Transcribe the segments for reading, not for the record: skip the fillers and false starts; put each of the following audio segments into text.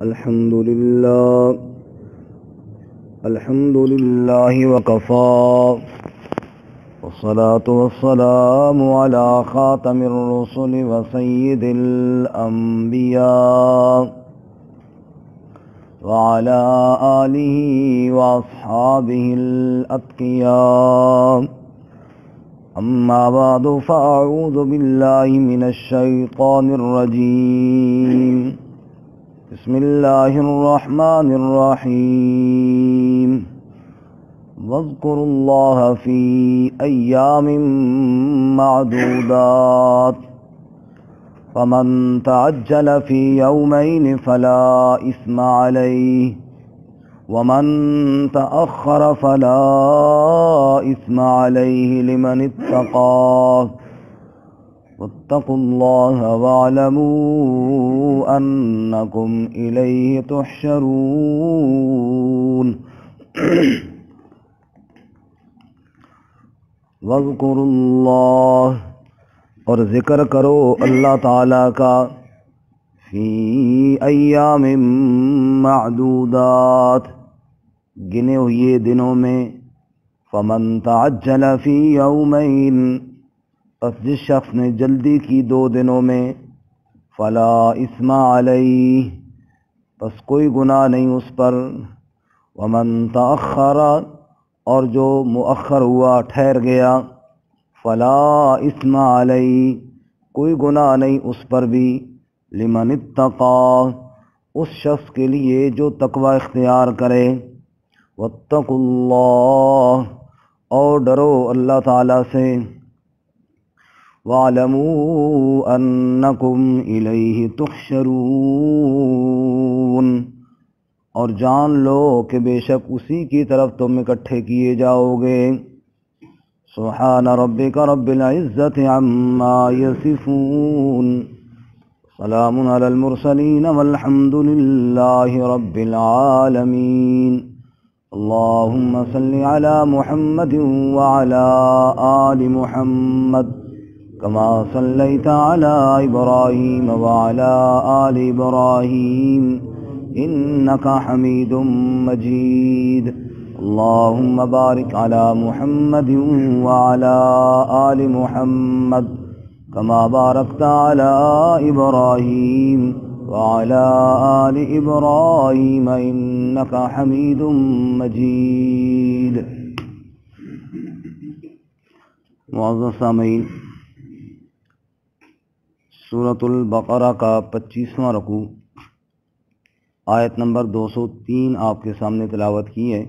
الحمد لله وكفى والصلاة والسلام على خاتم الرسل وسيد الأنبياء وعلى آله وأصحابه الأتقياء. أما بعد فأعوذ بالله من الشيطان الرجيم. بسم الله الرحمن الرحيم. واذكروا الله في أيام معدودات فمن تعجل في يومين فلا إثم عليه ومن تأخر فلا إثم عليه لمن اتقى واتقوا الله واعلموا أنكم إليه تحشرون. واذکروا اللہ، اور ذکر کرو اللہ تعالیٰ کا، فی ایام معدودات، گنے ہوئے دنوں میں، فمن تعجل فی یومین، پس جس شخص نے جلدی کی 2 دنوں میں، فلا اثم علیہ، پس کوئی گناہ نہیں اس پر، ومن تأخر، اور جو مؤخر ہوا ٹھہر گیا، فلا اثم علیہ، کوئی گناہ نہیں اس پر بھی، لمن اتقى، اس شخص کے لیے جو تقوی اختیار کرے، واتقوا اللہ، اور ڈرو اللہ تعالیٰ سے، وَاعْلَمُوا أَنَّكُمْ إِلَيْهِ تُحْشَرُونَ، اور جان لو کہ بے شک اسی کی طرف تم اکٹھے کیے جاؤ گے. سبحان ربک رب العزت عما یصفون، سلام علی المرسلین والحمد للہ رب العالمین. اللہم صل علی محمد وعلی آل محمد کما صلیت علی ابراہیم وعلی آل ابراہیم انک حمید مجید. اللہم بارک علی محمد وعلی آل محمد کما بارکت علی ابراہیم وعلی آل ابراہیم انک حمید مجید. معزز سامعین، سورۃ البقرہ کا 25واں رکوع آیت نمبر 203 آپ کے سامنے تلاوت کی ہے.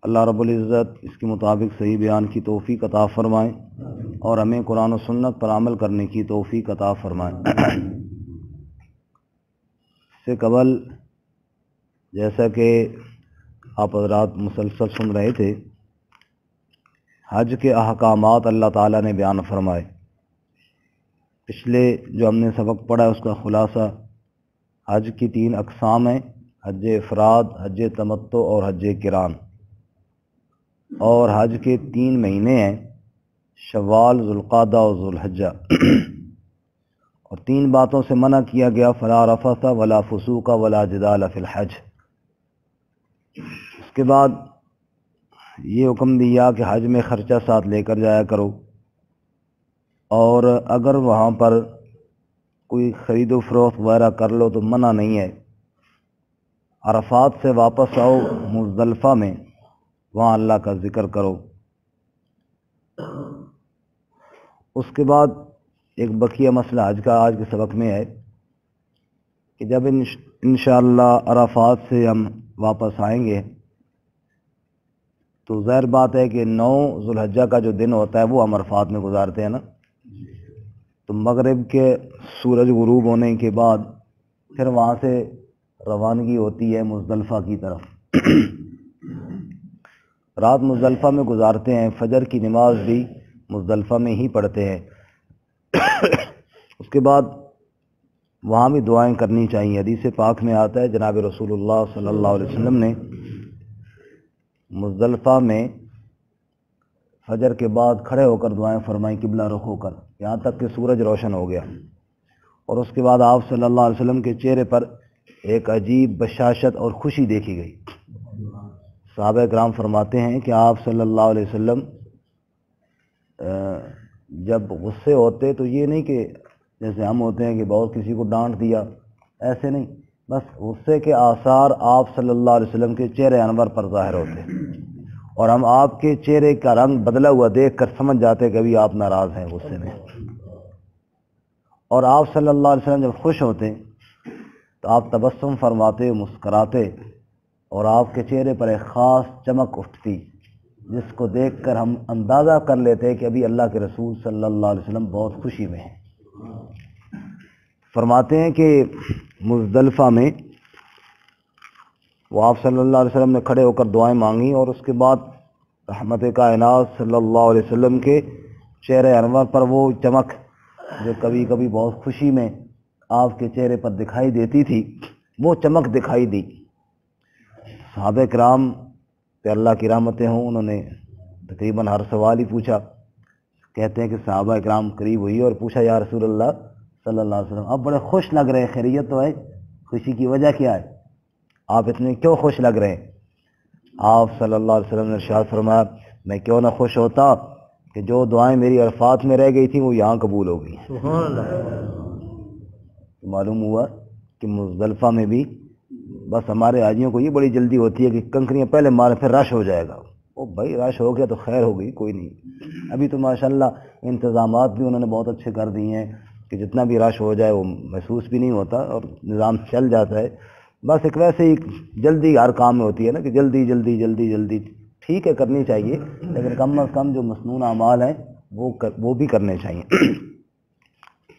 اللہ رب العزت اس کے مطابق صحیح بیان کی توفیق عطا فرمائیں اور ہمیں قرآن و سنت پر عمل کرنے کی توفیق عطا فرمائیں. اس سے قبل جیسا کہ آپ حضرات مسلسل سن رہے تھے، حج کے احکامات اللہ تعالیٰ نے بیان فرمائے. پچھلے جو ہم نے سبق پڑھا ہے اس کا خلاصہ، حج کی 3 اقسام ہیں: حج افراد، حج تمتع اور حج قران. اور حج کے 3 مہینے ہیں: شوال، ذوالقعدہ اور ذوالحجہ. اور 3 باتوں سے منع کیا گیا: فلا رفث ولا فسوق ولا جدال فی الحج. اس کے بعد یہ حکم دیا کہ حج میں خرچہ ساتھ لے کر جایا کرو، اور اگر وہاں پر کوئی خرید و فروخت وغیرہ کر لو تو منع نہیں ہے. عرفات سے واپس آؤ مزدلفہ میں، وہاں اللہ کا ذکر کرو. اس کے بعد ایک بقیہ مسئلہ حج کا آج کے سبق میں ہے کہ جب انشاءاللہ عرفات سے ہم واپس آئیں گے تو ظاہر بات ہے کہ 9 ذوالحجہ کا جو دن ہوتا ہے وہ ہم عرفات میں گزارتے ہیں نا. تو مغرب کے سورج غروب ہونے کے بعد پھر وہاں سے روانگی ہوتی ہے مزدلفہ کی طرف. رات مزدلفہ میں گزارتے ہیں، فجر کی نماز بھی مزدلفہ میں ہی پڑھتے ہیں. اس کے بعد وہاں بھی دعائیں کرنی چاہیے. حدیث پاک میں آتا ہے جناب رسول اللہ صلی اللہ علیہ وسلم نے مزدلفہ میں فجر کے بعد کھڑے ہو کر دعائیں فرمائیں قبلہ رخ ہو کر، یہاں تک کہ سورج روشن ہو گیا. اور اس کے بعد آپ صلی اللہ علیہ وسلم کے چہرے پر ایک عجیب بشاشت اور خوشی دیکھی گئی۔ صحابہ کرام فرماتے ہیں کہ آپ صلی اللہ علیہ وسلم جب غصے ہوتے تو یہ نہیں کہ جیسے ہم ہوتے ہیں کہ بہت کسی کو ڈانٹ دیا، ایسے نہیں، بس غصے کے آثار آپ صلی اللہ علیہ وسلم کے چہرے انور پر ظاہر ہوتے، اور ہم آپ کے چہرے کا رنگ بدلا ہوا دیکھ کر سمجھ جاتے کہ ابھی آپ ناراض ہیں غصے میں۔ اور آپ صلی اللہ علیہ وسلم جب خوش ہوتے تو آپ تبسم فرماتے، مسکراتے، اور آپ کے چہرے پر ایک خاص چمک اٹھتی جس کو دیکھ کر ہم اندازہ کر لیتے کہ ابھی اللہ کے رسول صلی اللہ علیہ وسلم بہت خوشی میں ہیں۔ فرماتے ہیں کہ مزدلفہ میں وہ آپ صلی اللہ علیہ وسلم نے کھڑے ہو کر دعائیں مانگی، اور اس کے بعد رحمت کائنات صلی اللہ علیہ وسلم کے چہرے انور پر وہ چمک جو کبھی کبھی بہت خوشی میں آپ کے چہرے پر دکھائی دیتی تھی، وہ چمک دکھائی دی۔ صحابہ کرام پہ اللہ کی رحمتیں ہوں، انہوں نے تقریباً ہر سوال ہی پوچھا۔ کہتے ہیں کہ صحابہ کرام قریب ہوئی اور پوچھا یا رسول اللہ صلی اللہ علیہ وسلم آپ بڑے خوش لگ رہے ہیں، خیریت تو ہے؟ خوشی کی وجہ کیا ہے؟ آپ اتنے کیوں خوش لگ رہے ہیں؟ آپ صلی اللہ علیہ وسلم نے ارشاد فرمایا میں کیوں نہ خوش ہوتا کہ جو دعائیں میری عرفات میں رہ گئی تھیں وہ یہاں قبول ہو گئی۔ سبحان اللہ۔ معلوم ہوا کہ مزدلفہ میں بھی بس ہمارے حاجیوں کو یہ بڑی جلدی ہوتی ہے کہ کنکریاں پہلے مارے پھر رش ہو جائے گا۔ او بھائی رش ہو گیا تو خیر ہو گئی، کوئی نہیں۔ ابھی تو ماشاءاللہ انتظامات بھی انہوں نے بہت اچھے کر دیے ہیں کہ جتنا بھی رش ہو جائے وہ محسوس بھی نہیں ہوتا اور نظام چل جاتا ہے۔ بس ایک ویسے ہی جلدی ہر کام میں ہوتی ہے نا کہ جلدی جلدی جلدی جلدی، ٹھیک ہے کرنی چاہیے، لیکن کم از کم جو مسنون اعمال ہیں وہ بھی کرنے چاہیے۔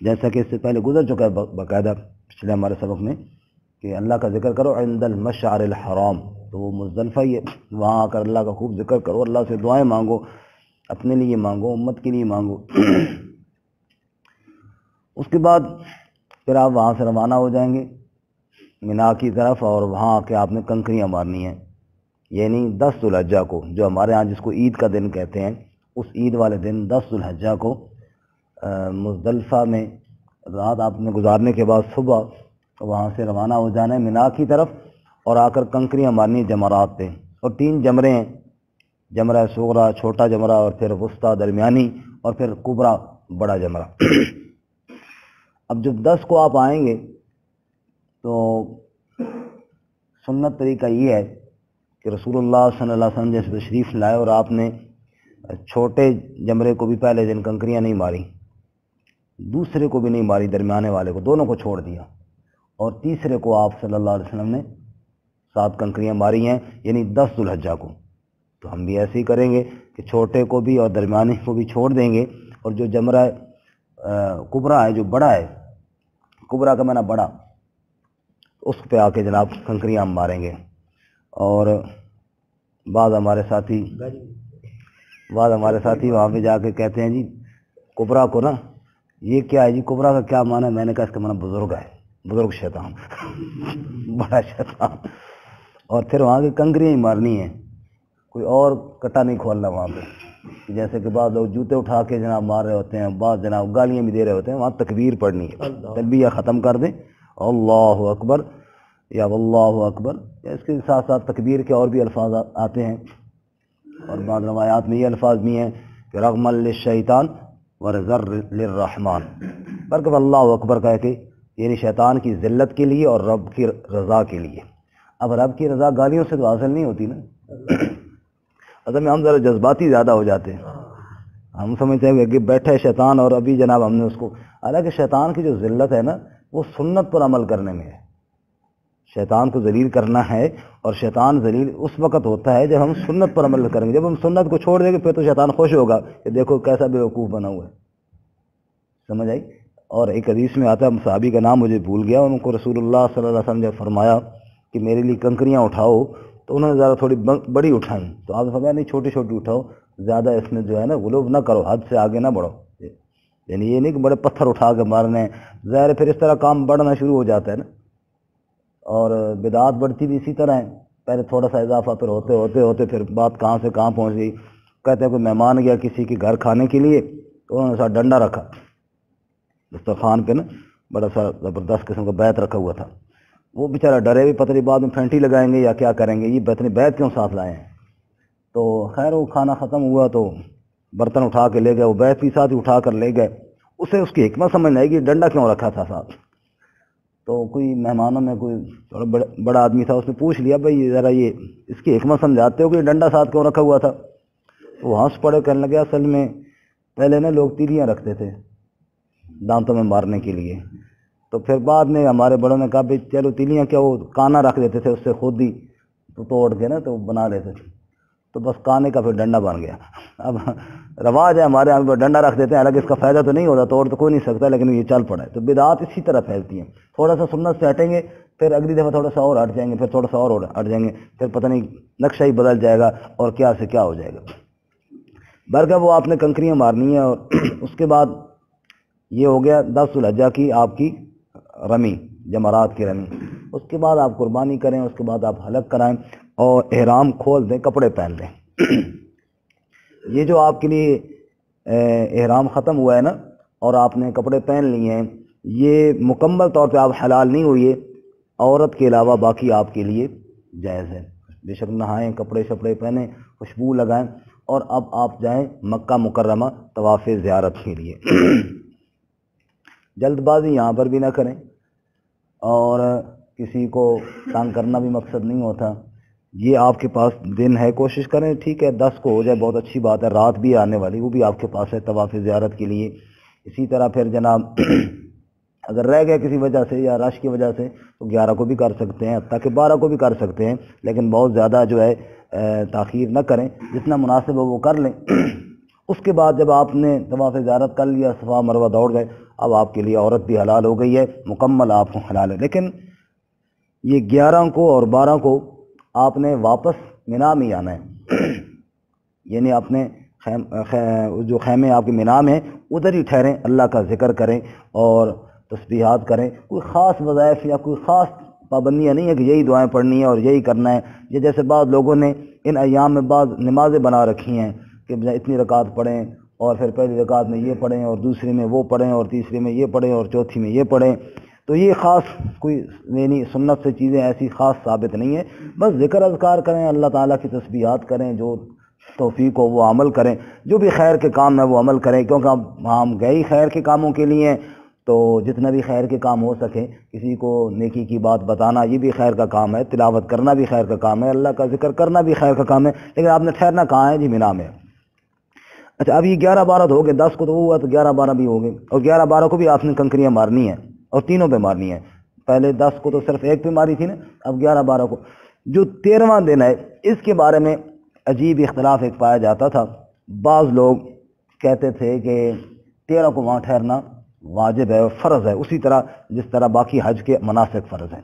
جیسا کہ اس سے پہلے گزر چکا ہے باقاعدہ پچھلے ہمارے سبق میں کہ اللہ کا ذکر کرو عند المشعر الحرام، تو وہ مزدلفہ ہی ہے، وہاں آ کر اللہ کا خوب ذکر کرو، اللہ سے دعائیں مانگو، اپنے لیے مانگو، امت کے لیے مانگو۔ اس کے بعد پھر آپ وہاں سے روانہ ہو جائیں گے مینا کی طرف، اور وہاں آ کے آپ نے کنکریاں مارنی ہیں، یعنی 10 ذو الحجہ کو، جو ہمارے ہاں جس کو عید کا دن کہتے ہیں، اس عید والے دن 10 ذو الحجہ کو مزدلفہ میں رات آپ نے گزارنے کے بعد صبح وہاں سے روانہ ہو جانا ہے مینا کی طرف، اور آ کر کنکریاں مارنی جمرات پہ، اور 3 جمرے ہیں، جمرہ صغریٰ چھوٹا جمرہ، اور پھر وسطیٰ درمیانی، اور پھر کبریٰ بڑا جمرہ۔ اب جب 10 کو آپ آئیں گے تو سنت طریقہ یہ ہے کہ رسول اللہ صلی اللہ علیہ وسلم جیسے تشریف لائے اور آپ نے چھوٹے جمرے کو بھی پہلے دن کنکریاں نہیں ماری، دوسرے کو بھی نہیں ماری، درمیانے والے کو، دونوں کو چھوڑ دیا، اور تیسرے کو آپ صلی اللہ علیہ وسلم نے 7 کنکریاں ماری ہیں، یعنی 10 ذو الحجہ کو۔ تو ہم بھی ایسے ہی کریں گے کہ چھوٹے کو بھی اور درمیانے کو بھی چھوڑ دیں گے، اور جو جمرہ کبریٰ ہے، جو بڑا ہے، کبریٰ کا معنی بڑا، اس پہ آ کے جناب کنکریاں ہم ماریں گے۔ اور بعض ہمارے ساتھی وہاں پہ جا کے کہتے ہیں جی کبریٰ کو نا یہ کیا ہے جی، کبریٰ کا کیا معنی ہے؟ میں نے کہا اس کا معنی بزرگ ہے، بزرگ شیطان، بڑا شیطان۔ اور پھر وہاں کی کنکریاں ہی مارنی ہیں، کوئی اور کٹا نہیں کھولنا وہاں پہ، جیسے کہ بعض لوگ جوتے اٹھا کے جناب مار رہے ہوتے ہیں، بعض جناب گالیاں بھی دے رہے ہوتے ہیں، وہاں تکبیر پڑھنی ہے، تلبیہ ختم کر دیں اللہ اکبر یا واللہ اکبر، یا اس کے ساتھ ساتھ تکبیر کے اور بھی الفاظ آتے ہیں، اور بعض روایات میں یہ الفاظ بھی ہیں کہ رغما للشیطان ورزر للرحمن، بلکہ اللہ اکبر کہہ کے یعنی شیطان کی ذلت کے لیے اور رب کی رضا کے لیے۔ اب رب کی رضا گالیوں سے تو حاصل نہیں ہوتی نا، اصل میں ہم ذرا جذباتی زیادہ ہو جاتے ہیں، ہم سمجھتے ہیں کہ بیٹھا ہے شیطان اور ابھی جناب ہم نے اس کو، حالانکہ شیطان کی جو ذلت ہے نا وہ سنت پر عمل کرنے میں ہے، شیطان کو ذلیل کرنا ہے، اور شیطان ذلیل اس وقت ہوتا ہے جب ہم سنت پر عمل کریں گے، جب ہم سنت کو چھوڑ دیں گے پھر تو شیطان خوش ہوگا کہ دیکھو کیسا بیوقوف بنا ہوا ہے، سمجھ آئی؟ اور ایک حدیث میں آتا ہے، صحابی کا نام مجھے بھول گیا، ان کو رسول اللہ صلی اللہ علیہ وسلم جب فرمایا کہ میرے لیے کنکریاں اٹھاؤ تو انہوں نے ذرا تھوڑی بڑی اٹھائیں، تو آپ نے فرمایا نہیں چھوٹی چھوٹی اٹھاؤ، زیادہ اس میں جو ہے نا غلو نہ کرو، حد سے آگے نہ بڑھو، یعنی یہ نہیں کہ بڑے پتھر اٹھا کے مارنے ہیں، ظاہر پھر اس طرح کام بڑھنا شروع ہو جاتا ہے نا، اور بدعات بڑھتی بھی اسی طرح ہے، پہلے تھوڑا سا اضافہ پھر ہوتے ہوتے ہوتے پھر بات کہاں سے کہاں پہنچ گئی۔ کہتے ہیں کوئی مہمان گیا کسی کے گھر کھانے کے لیے تو انہوں نے ساتھ ڈنڈا رکھا دسترخوان پہ نا، بڑا سا زبردست قسم کا بیت رکھا ہوا تھا، وہ بیچارہ ڈرے بھی، پتہ نہیں بعد میں پھینٹی لگائیں گے یا کیا کریں گے، یہ بہترین بیت کیوں ساتھ لائے ہیں۔ تو خیر وہ کھانا ختم ہوا تو برتن اٹھا کے لے گئے، وہ بیت بھی ساتھ ہی اٹھا کر لے گئے۔ اسے اس کی حکمت سمجھ نہیں آئی کہ ڈنڈا کیوں رکھا تھا ساتھ۔ تو کوئی مہمانوں میں کوئی تھوڑا بڑا آدمی تھا، اس نے پوچھ لیا بھائی ذرا یہ اس کی حکمت سمجھاتے ہو کہ ڈنڈا ساتھ کیوں رکھا ہوا تھا؟ وہ ہنس پڑے، کہنے لگے اصل میں پہلے نا لوگ تیلیاں رکھتے تھے دانتوں میں مارنے کے لیے، تو پھر بعد میں ہمارے بڑوں نے کہا بھائی چلو تیلیاں کیا، وہ کانا رکھ دیتے تھے اس سے خود ہی تو توڑ کے نا تو بنا لیتے تھے، تو بس کانے کا پھر ڈنڈا بن گیا۔ اب رواج ہے ہمارے یہاں ڈنڈا رکھ دیتے ہیں، حالانکہ اس کا فائدہ تو نہیں ہوتا، توڑ تو کوئی نہیں سکتا، لیکن یہ چل پڑا ہے۔ تو بدعات اسی طرح پھیلتی ہیں، تھوڑا سا سنت سے ہٹیں گے، پھر اگلی دفعہ تھوڑا سا اور ہٹ جائیں گے، پھر تھوڑا سا اور ہٹ جائیں گے، پھر پتہ نہیں نقشہ ہی بدل جائے گا اور کیا سے کیا ہو جائے گا۔ برکہ وہ آپ نے کنکریاں مارنی ہیں، اور اس کے بعد یہ ہو گیا 10 ذو الحجہ کی آپ کی رمی، جمرات کی رمی۔ اس کے بعد آپ قربانی کریں، اس کے بعد آپ حلق کرائیں اور احرام کھول دیں، کپڑے پہن لیں۔ یہ جو آپ کے لیے احرام ختم ہوا ہے نا اور آپ نے کپڑے پہن لیے ہیں، یہ مکمل طور پہ آپ حلال نہیں ہوئے، عورت کے علاوہ باقی آپ کے لیے جائز ہے۔ بے شک نہائیں، کپڑے شپڑے پہنیں، خوشبو لگائیں، اور اب آپ جائیں مکہ مکرمہ طواف زیارت کے لیے۔ جلد بازی یہاں پر بھی نہ کریں، اور کسی کو تنگ کرنا بھی مقصد نہیں ہوتا۔ یہ آپ کے پاس دن ہے، کوشش کریں ٹھیک ہے 10 کو ہو جائے، بہت اچھی بات ہے، رات بھی آنے والی وہ بھی آپ کے پاس ہے طواف زیارت کے لیے۔ اسی طرح پھر جناب اگر رہ گئے کسی وجہ سے یا رش کی وجہ سے تو 11 کو بھی کر سکتے ہیں، حتیٰ کہ 12 کو بھی کر سکتے ہیں، لیکن بہت زیادہ جو ہے تاخیر نہ کریں، جتنا مناسب ہو وہ کر لیں۔ اس کے بعد جب آپ نے طواف زیارت کر لیا، صفا مروہ دوڑ گئے، اب آپ کے لیے عورت بھی حلال ہو گئی ہے، مکمل آپ کو حلال ہے۔ لیکن یہ 11 کو اور 12 کو آپ نے واپس مینا میں آنا ہے، یعنی اپنے جو خیمے آپ کے مینا میں ادھر ہی ٹھہریں، اللہ کا ذکر کریں اور تسبیحات کریں۔ کوئی خاص وظائف یا کوئی خاص پابندیاں نہیں ہے کہ یہی دعائیں پڑھنی ہے اور یہی کرنا ہے۔ یہ جیسے بعض لوگوں نے ان ایام میں بعض نمازیں بنا رکھی ہیں کہ اتنی رکعت پڑھیں، اور پھر پہلی رکعت میں یہ پڑھیں اور دوسری میں وہ پڑھیں اور تیسری میں یہ پڑھیں اور چوتھی میں یہ پڑھیں، تو یہ خاص کوئی یعنی سنت سے چیزیں ایسی خاص ثابت نہیں ہے۔ بس ذکر اذکار کریں، اللہ تعالیٰ کی تسبیحات کریں، جو توفیق ہو وہ عمل کریں، جو بھی خیر کے کام ہے وہ عمل کریں، کیونکہ ہم گئے ہی خیر کے کاموں کے لیے ہیں، تو جتنا بھی خیر کے کام ہو سکے، کسی کو نیکی کی بات بتانا یہ بھی خیر کا کام ہے، تلاوت کرنا بھی خیر کا کام ہے، اللہ کا ذکر کرنا بھی خیر کا کام ہے، لیکن آپ نے ٹھہرنا کہاں ہے؟ جی مینا میں۔ اچھا اب یہ 11-12 تو ہو گئے، 10 کو تو وہ ہوا تو 11-12 بھی ہو گئے، اور 11-12 کو بھی آپ نے کنکریاں مارنی ہیں اور تینوں پہ مارنی ہے۔ پہلے 10 کو تو صرف ایک پہ ماری تھی نا، اب 11-12 کو۔ جو 13واں دن ہے اس کے بارے میں عجیب اختلاف ایک پایا جاتا تھا۔ بعض لوگ کہتے تھے کہ 13 کو وہاں ٹھہرنا واجب ہے اور فرض ہے، اسی طرح جس طرح باقی حج کے مناسک فرض ہیں۔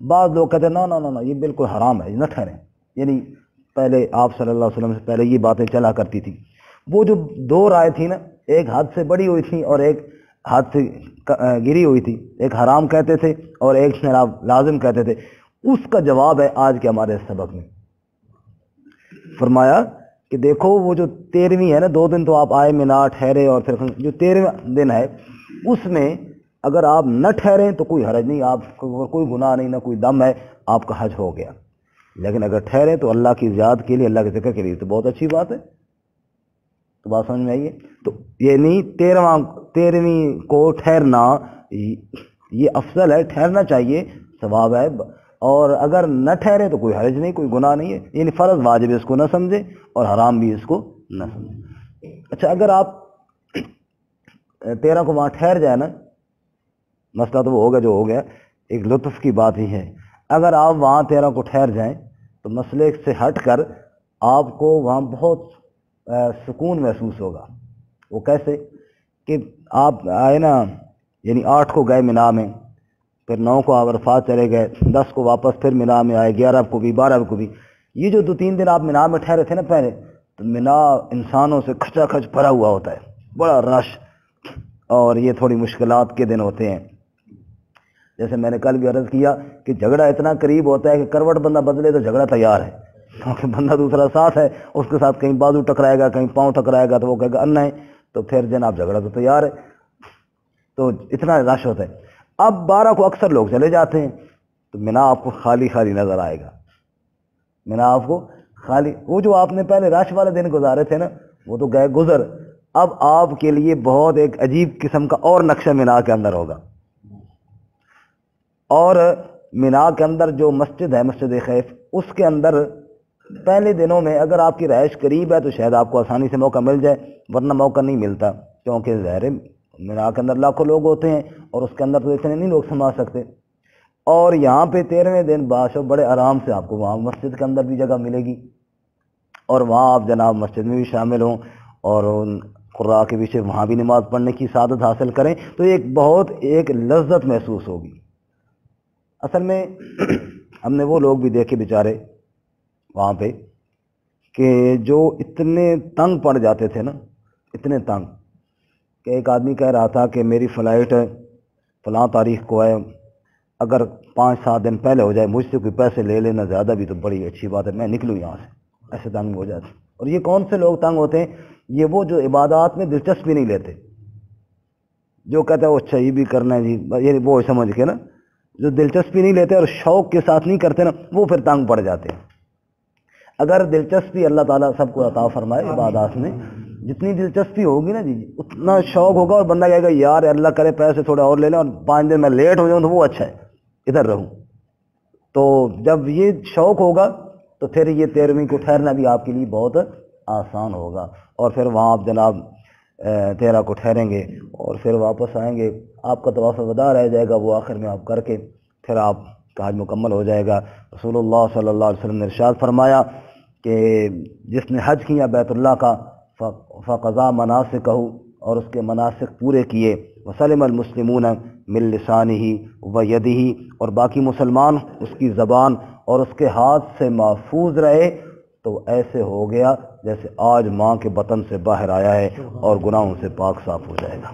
بعض لوگ کہتے ہیں نا یہ بالکل حرام ہے، نہ ٹھہریں، یعنی پہلے آپ صلی اللہ علیہ وسلم سے پہلے یہ باتیں چلا کرتی تھی۔ وہ جو 2 رائے تھی نا، ایک حد سے بڑی ہوئی تھی اور ایک حد سے گری ہوئی تھی، ایک حرام کہتے تھے اور ایک لازم کہتے تھے، اس کا جواب ہے آج کے ہمارے سبق میں۔ فرمایا کہ دیکھو وہ جو 13ویں ہے نا، 2 دن تو آپ آئے مینا ٹھہرے، اور پھر جو 13واں دن ہے اس میں اگر آپ نہ ٹھہریں تو کوئی حرج نہیں، آپ کوئی گناہ نہیں، نہ کوئی دم ہے، آپ کا حج ہو گیا۔ لیکن اگر ٹھہریں تو اللہ کی یاد کے لیے، اللہ کے ذکر کے لیے تو بہت اچھی بات ہے۔ تو بات سمجھ میں آئیے؟ تو یعنی 13ویں کو ٹھہرنا یہ افضل ہے، ٹھہرنا چاہیے، ثواب ہے، اور اگر نہ ٹھہرے تو کوئی حرج نہیں، کوئی گناہ نہیں ہے، یعنی فرض واجب اس کو نہ سمجھے اور حرام بھی اس کو نہ سمجھے۔ اچھا اگر آپ 13 کو وہاں ٹھہر جائے نا، مسئلہ تو وہ ہوگا جو ہو گیا، ایک لطف کی بات ہی ہے، اگر آپ وہاں 13 کو ٹھہر جائیں تو مسئلے سے ہٹ کر آپ کو وہاں بہت سکون محسوس ہوگا۔ وہ کیسے کہ آپ آئے نا، یعنی 8 کو گئے مینا میں، پھر 9 کو آپ عرفات چلے گئے، 10 کو واپس پھر مینا میں آئے، 11 کو بھی 12 کو بھی۔ یہ جو 2-3 دن آپ مینا میں ٹھہرے تھے نا پہلے، تو مینا انسانوں سے کھچا کھچ بھرا ہوا ہوتا ہے، بڑا رش، اور یہ تھوڑی مشکلات کے دن ہوتے ہیں۔ جیسے میں نے کل بھی عرض کیا کہ جھگڑا اتنا قریب ہوتا ہے کہ کروٹ بندہ بدلے تو جھگڑا تیار ہے، کیونکہ بندہ دوسرا ساتھ ہے، اس کے ساتھ کہیں بازو ٹکرائے گا، کہیں پاؤں ٹکرائے گا تو وہ کہے گا انا ہے، تو پھر جناب جھگڑا تو تیار ہے، تو اتنا رش ہوتا ہے۔ اب 12 کو اکثر لوگ چلے جاتے ہیں، تو مینا آپ کو خالی خالی نظر آئے گا، مینا آپ کو خالی، وہ جو آپ نے پہلے رش والے دن گزارے تھے نا وہ تو گئے گزر، اب آپ کے لیے بہت ایک عجیب قسم کا اور نقشہ مینا کے اندر ہوگا۔ اور مینا کے اندر جو مسجد ہے مسجد خیف، اس کے اندر پہلے دنوں میں اگر آپ کی رہائش قریب ہے تو شاید آپ کو آسانی سے موقع مل جائے، ورنہ موقع نہیں ملتا، کیونکہ ظاہر مینا کے اندر لاکھوں لوگ ہوتے ہیں اور اس کے اندر تو اتنے نہیں لوگ سما سکتے۔ اور یہاں پہ 13ویں دن بادشاہ بڑے آرام سے آپ کو وہاں مسجد کے اندر بھی جگہ ملے گی، اور وہاں آپ جناب مسجد میں بھی شامل ہوں اور ان قراء کے پیچھے وہاں بھی نماز پڑھنے کی سعادت حاصل کریں، تو ایک لذت محسوس ہوگی۔ اصل میں ہم نے وہ لوگ بھی دیکھے بیچارے وہاں پہ کہ جو اتنے تنگ پڑ جاتے تھے نا، اتنے تنگ کہ ایک آدمی کہہ رہا تھا کہ میری فلائٹ فلاں تاریخ کو ہے، اگر 5-7 دن پہلے ہو جائے مجھ سے کوئی پیسے لے لینا زیادہ بھی تو بڑی اچھی بات ہے، میں نکلوں یہاں سے، ایسے تنگ ہو جاتے۔ اور یہ کون سے لوگ تنگ ہوتے ہیں؟ یہ وہ جو عبادات میں دلچسپی نہیں لیتے، جو کہتے ہیں وہ اچھا یہ بھی کرنا ہے جی، یہ وہ سمجھ کے نا، جو دلچسپی نہیں لیتے اور شوق کے ساتھ نہیں کرتے نا، وہ پھر تنگ پڑ جاتے ہیں۔ اگر دلچسپی اللہ تعالیٰ سب کو عطا فرمائے عبادات میں، جتنی دلچسپی ہوگی نا جی اتنا شوق ہوگا، اور بندہ کہے گا یار اللہ کرے پیسے تھوڑے اور لے لیں اور 5 دن میں لیٹ ہو جاؤں تو وہ اچھا ہے، ادھر رہوں۔ تو جب یہ شوق ہوگا تو پھر یہ 13ویں کو ٹھہرنا بھی آپ کے لیے بہت آسان ہوگا، اور پھر وہاں آپ جناب 13 کو ٹھہریں گے اور پھر واپس آئیں گے، آپ کا طواف وداع رہ جائے گا، وہ آخر میں آپ کر کے پھر آپ کا حج مکمل ہو جائے گا۔ رسول اللہ صلی اللہ علیہ وسلم نے ارشاد فرمایا کہ جس نے حج کیا بیت اللہ کا فقضا مناسکہ، اور اس کے مناسک پورے کیے، وسلم المسلمون من لسانہ و یدہ، اور باقی مسلمان اس کی زبان اور اس کے ہاتھ سے محفوظ رہے، تو ایسے ہو گیا جیسے آج ماں کے بطن سے باہر آیا ہے اور گناہوں سے پاک صاف ہو جائے گا۔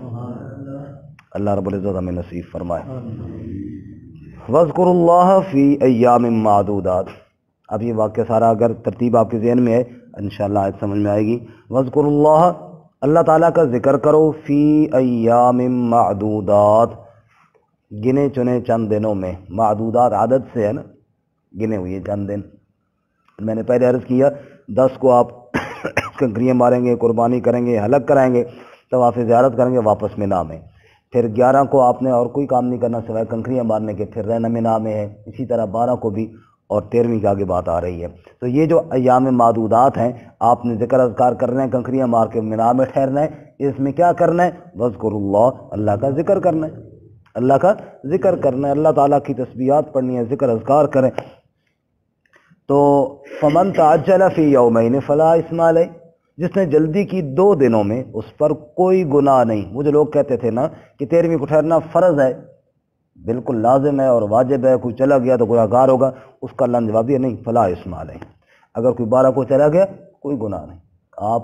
اللہ رب العزت ہمیں نصیب فرمائے۔ وَاذْكُرُوا اللَّهَ فِي أَيَّامٍ مَّعْدُودَاتٍ، اب یہ واقعہ سارا اگر ترتیب آپ کے ذہن میں ہے انشاءاللہ آج سمجھ میں آئے گی۔ وَاذْكُرُوا اللَّهَ، اللہ تعالیٰ کا ذکر کرو، فی ایام معدودات، گنے چنے چند دنوں میں، معدودات عدد سے ہے نا، گنے ہوئے چند دن۔ میں نے پہلے عرض کیا 10 کو آپ کنکریاں ماریں گے، قربانی کریں گے، حلق کرائیں گے، طواف زیارت کریں گے، واپس مینا میں۔ پھر 11 کو آپ نے اور کوئی کام نہیں کرنا سوائے کنکریاں مارنے کے، پھر رہنا مینا میں ہے، اسی طرح 12 کو بھی، اور 13ویں کے آگے بات آ رہی ہے۔ تو یہ جو ایام معدودات ہیں آپ نے ذکر اذکار کرنا ہے، کنکریاں مار کے مینا میں ٹھہرنا ہے، اس میں کیا کرنا ہے؟ وَاذْكُرُوا اللَّهَ، اللہ کا ذکر کرنا ہے، اللہ کا ذکر کرنا ہے، اللہ تعالیٰ کی تسبیحات پڑھنی ہے، ذکر اذکار کریں۔ تو فمن تعجل فی یومین فلا اثم علیہ، جس نے جلدی کی 2 دنوں میں اس پر کوئی گناہ نہیں۔ وہ جو لوگ کہتے تھے نا کہ 13ویں کو ٹھہرنا فرض ہے، بالکل لازم ہے اور واجب ہے، کوئی چلا گیا تو گناہ گار ہوگا، اس کا اللہ نے جواب دیا نہیں، فلا اثم علیہ، اگر کوئی 12 کو چلا گیا کوئی گناہ نہیں۔ آپ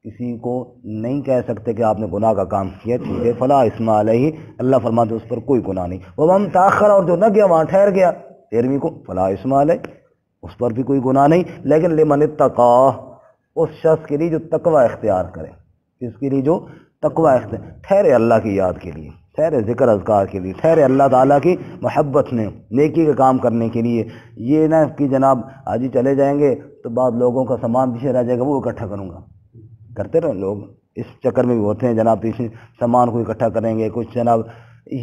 کسی کو نہیں کہہ سکتے کہ آپ نے گناہ کا کام کیا، ٹھیک ہے، فلا اثم علیہ، اللہ فرماتے اس پر کوئی گناہ نہیں۔ ومن تاخر، اور جو نہ گیا وہاں ٹھہر گیا 13ویں کو، فلا اثم علیہ، اس پر بھی کوئی گناہ نہیں، لیکن لمن اتقا، اس شخص کے لیے جو تقوی اختیار کرے، اس کے لیے جو تقوی اختیار، ٹھہرے اللہ کی یاد کے لیے، ٹھہرے ذکر اذکار کے لیے، ٹھہرے اللہ تعالیٰ کی محبت میں، نیکی کا کام کرنے کے لیے۔ یہ نہ کہ جناب آج ہی چلے جائیں گے تو بعض لوگوں کا سامان پیچھے رہ جائے گا، وہ اکٹھا کروں گا، کرتے رہے لوگ، اس چکر میں بھی ہوتے ہیں جناب، پیچھے سامان کو اکٹھا کریں گے کچھ جناب،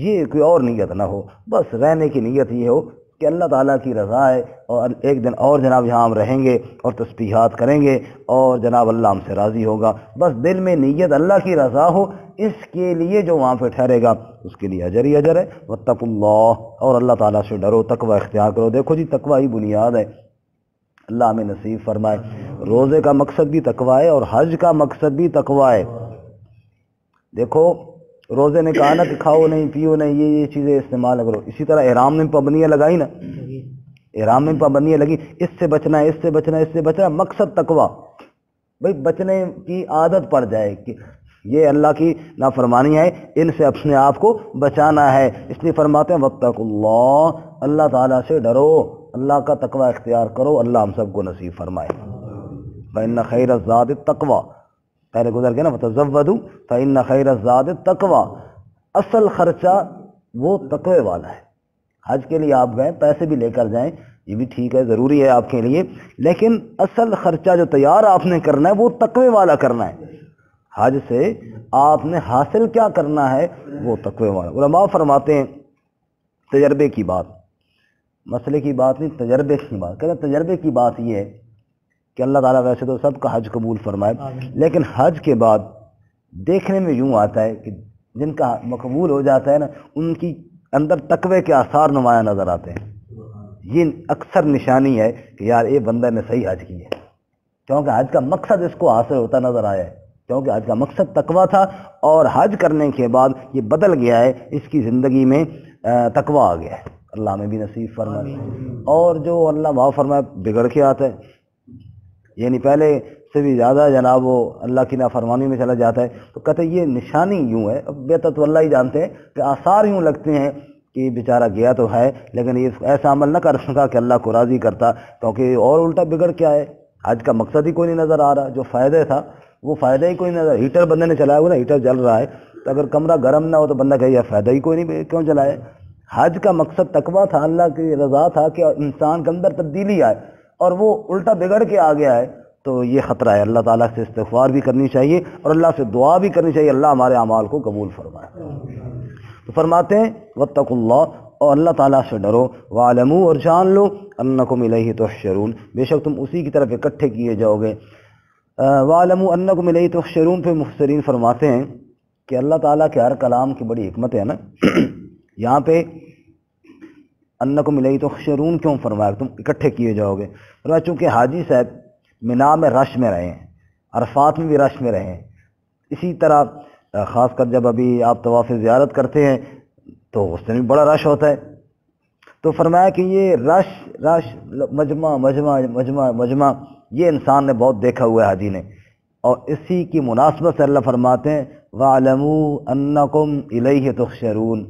یہ کوئی اور نیت نہ ہو، بس رہنے کی نیت یہ ہو کہ اللہ تعالیٰ کی رضا ہے، اور ایک دن اور جناب یہاں ہم رہیں گے اور تسبیحات کریں گے اور جناب اللہ ہم سے راضی ہوگا، بس دل میں نیت اللہ کی رضا ہو، اس کے لیے جو وہاں پہ ٹھہرے گا اس کے لیے اجر ہی اجر ہے۔ واتقوا اللہ، اور اللہ تعالیٰ سے ڈرو، تقوی اختیار کرو۔ دیکھو جی تقوی ہی بنیاد ہے، اللہ ہمیں نصیب فرمائے۔ روزے کا مقصد بھی تقوی ہے اور حج کا مقصد بھی تقوی ہے۔ دیکھو روزے نے کہا نا کہ کھاؤ نہیں پیو نہیں، یہ چیزیں استعمال کرو، اسی طرح احرام میں پابندیاں لگائی نا، احرام میں پابندیاں لگی، اس سے بچنا ہے، اس سے بچنا ہے، اس سے بچنا، مقصد تقوی، بھئی بچنے کی عادت پڑ جائے کہ یہ اللہ کی نافرمانی ہے، ان سے اپنے آپ کو بچانا ہے، اس لیے فرماتے ہیں واتقوا اللہ، اللہ تعالیٰ سے ڈرو، اللہ کا تقوی اختیار کرو، اللہ ہم سب کو نصیب فرمائے۔ فإن خیر الزاد التقوی، پہلے گزر گیا نا، وتزودوا فإن خیر الزاد التقوی، اصل خرچہ وہ تقوی والا ہے، حج کے لیے آپ گئے، پیسے بھی لے کر جائیں، یہ بھی ٹھیک ہے، ضروری ہے آپ کے لیے، لیکن اصل خرچہ جو تیار آپ نے کرنا ہے وہ تقوی والا کرنا ہے۔ حج سے آپ نے حاصل کیا کرنا ہے وہ تقوی والا۔ علماء فرماتے ہیں تجربے کی بات، مسئلے کی بات نہیں، تجربے کی بات، کہتے ہیں تجربے کی بات یہ ہے کہ اللہ تعالیٰ ویسے تو سب کا حج قبول فرمائے، لیکن حج کے بعد دیکھنے میں یوں آتا ہے کہ جن کا مقبول ہو جاتا ہے نا، ان کی اندر تقوی کے آثار نمایاں نظر آتے ہیں۔ یہ اکثر نشانی ہے کہ یار یہ بندہ نے صحیح حج کی ہے، کیونکہ حج کا مقصد اس کو حاصل ہوتا نظر آیا ہے، کیونکہ حج کا مقصد تقوی تھا، اور حج کرنے کے بعد یہ بدل گیا ہے، اس کی زندگی میں تقوی آ گیا ہے۔ اللہ ہمیں بھی نصیب فرمائے۔ اور جو اللہ معاف فرمائے بگڑ کے آتا ہے، یعنی پہلے سے بھی زیادہ جناب وہ اللہ کی نافرمانی میں چلا جاتا ہے، تو کہتے ہیں یہ نشانی یوں ہے، اب بہتر تو اللہ ہی جانتے ہیں کہ آثار یوں لگتے ہیں کہ یہ بیچارہ گیا تو ہے لیکن یہ ایسا عمل نہ کر سکا کہ اللہ کو راضی کرتا، کیونکہ اور الٹا بگڑ کے آئے، حج کا مقصد ہی کوئی نہیں نظر آ رہا، جو فائدہ تھا وہ فائدہ ہی کوئی نہیں نظر۔ ہیٹر بندے نے چلایا ہوا نا، ہیٹر جل رہا ہے، تو اگر کمرہ گرم نہ ہو تو بندہ کہے یہ فائدہ ہی کوئی نہیں، کیوں چلائے؟ حج کا مقصد تقویٰ تھا، اللہ کی رضا تھا کہ انسان کے اندر تبدیلی آئے، اور وہ الٹا بگڑ کے آ گیا ہے، تو یہ خطرہ ہے۔ اللہ تعالیٰ سے استغفار بھی کرنی چاہیے اور اللہ سے دعا بھی کرنی چاہیے، اللہ ہمارے اعمال کو قبول فرمائے۔ تو فرماتے ہیں واتقوا اللہ، اور اللہ تعالیٰ سے ڈرو، وَاعْلَمُوا، اور جان لو، أَنَّكُمْ إِلَيْهِ تُحْشَرُونَ، بے شک تم اسی کی طرف اکٹھے کیے جاؤ گے۔ وَاعْلَمُوا أَنَّكُمْ إِلَيْهِ تُحْشَرُونَ پہ مفسرین فرماتے ہیں کہ اللہ تعالیٰ کے ہر کلام کی بڑی حکمت ہے نا۔ یہاں پہ أَنَّكُمْ إِلَيْهِ تُحْشَرُونَ کیوں فرمایا، تم اکٹھے کیے جاؤ گے؟ فرمایا چونکہ حاجی صاحب مینا میں رش میں رہے ہیں، عرفات میں بھی رش میں رہے ہیں، اسی طرح خاص کر جب ابھی آپ طواف زیارت کرتے ہیں تو اس میں بھی بڑا رش ہوتا ہے، تو فرمایا کہ یہ رش مجمع مجمع مجمع مجمع یہ انسان نے بہت دیکھا ہوا ہے حاجی نے، اور اسی کی مناسبت سے اللہ فرماتے ہیں وَاعْلَمُوا أَنَّكُمْ إِلَيْهِ تُحْشَرُونَ،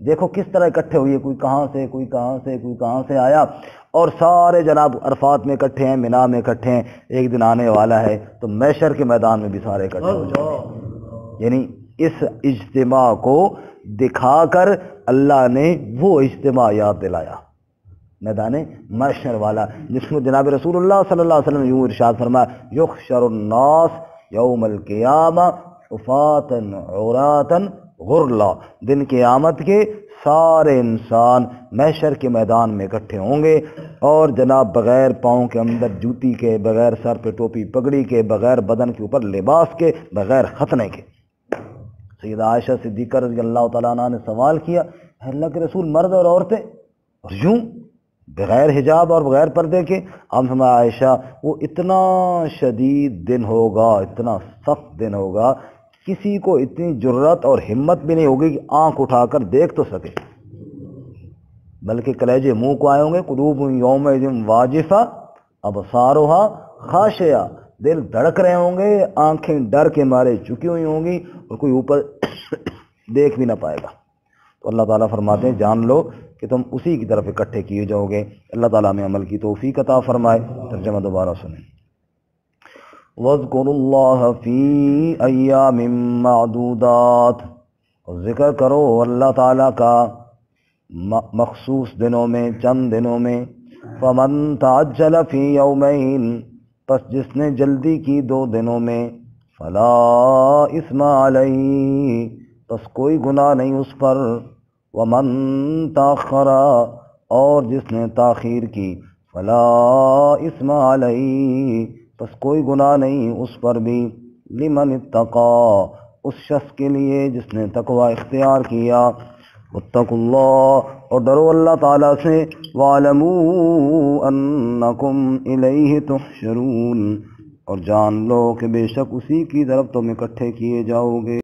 دیکھو کس طرح اکٹھے ہوئی ہے، کوئی کہاں سے کوئی کہاں سے کوئی کہاں سے آیا، اور سارے جناب عرفات میں اکٹھے ہیں، مینا میں اکٹھے ہیں، ایک دن آنے والا ہے تو محشر کے میدان میں بھی سارے اکٹھے ہو جائیں گے۔ یعنی اس اجتماع کو دکھا کر اللہ نے وہ اجتماع یاد دلایا، میدان محشر والا، جس کو جناب رسول اللہ صلی اللہ علیہ وسلم یوں ارشاد فرمایا یحشر الناس یوم القیامہ حفاۃ عراۃ غرلا، دن قیامت کے سارے انسان محشر کے میدان میں اکٹھے ہوں گے، اور جناب بغیر پاؤں کے اندر جوتی کے، بغیر سر پہ ٹوپی پگڑی کے، بغیر بدن کے اوپر لباس کے، بغیر ختنے کے۔ سیدہ عائشہ صدیقہ رضی اللہ تعالیٰ عنہ نے سوال کیا، اللہ کے رسول مرد اور عورتیں اور یوں بغیر حجاب اور بغیر پردے کے؟ آپ فرمایا عائشہ وہ اتنا شدید دن ہوگا، اتنا سخت دن ہوگا، کسی کو اتنی جرت اور ہمت بھی نہیں ہوگی کہ آنکھ اٹھا کر دیکھ تو سکے، بلکہ کلیجے منہ کو آئے ہوں گے، قلوب یومئذ واجفہ ابصارها خاشعہ، دل دھڑک رہے ہوں گے، آنکھیں ڈر کے مارے چکی ہوئی ہوں گی، اور کوئی اوپر دیکھ بھی نہ پائے گا۔ تو اللہ تعالیٰ فرماتے ہیں جان لو کہ تم اسی کی طرف اکٹھے کیے جاؤ گے۔ اللہ تعالیٰ میں عمل کی توفیق عطا فرمائے۔ ترجمہ دوبارہ سنیں۔ وَاذْكُرُوا اللَّهَ فِي أَيَّامٍ مَّعْدُودَاتٍ، اور ذکر کرو اللہ تعالیٰ کا مخصوص دنوں میں، چند دنوں میں۔ فَمَن تَعَجَّلَ فِي يَوْمَيْنِ، پس جس نے جلدی کی 2 دنوں میں، فَلَا إِثْمَ عَلَيْهِ، پس کوئی گناہ نہیں اس پر۔ وَمَن تَأَخَّرَ، اور جس نے تاخیر کی، فَلَا إِثْمَ عَلَيْهِ، پس کوئی گناہ نہیں اس پر بھی۔ لِمَنِ اتَّقَى، اس شخص کے لیے جس نے تقوی اختیار کیا۔ واتقوا اللہ، اور ڈرو اللہ تعالیٰ سے۔ وَاعْلَمُوا أَنَّكُمْ إِلَيْهِ تُحْشَرُونَ، اور جان لو کہ بے شک اسی کی طرف تم اکٹھے کیے جاؤ گے۔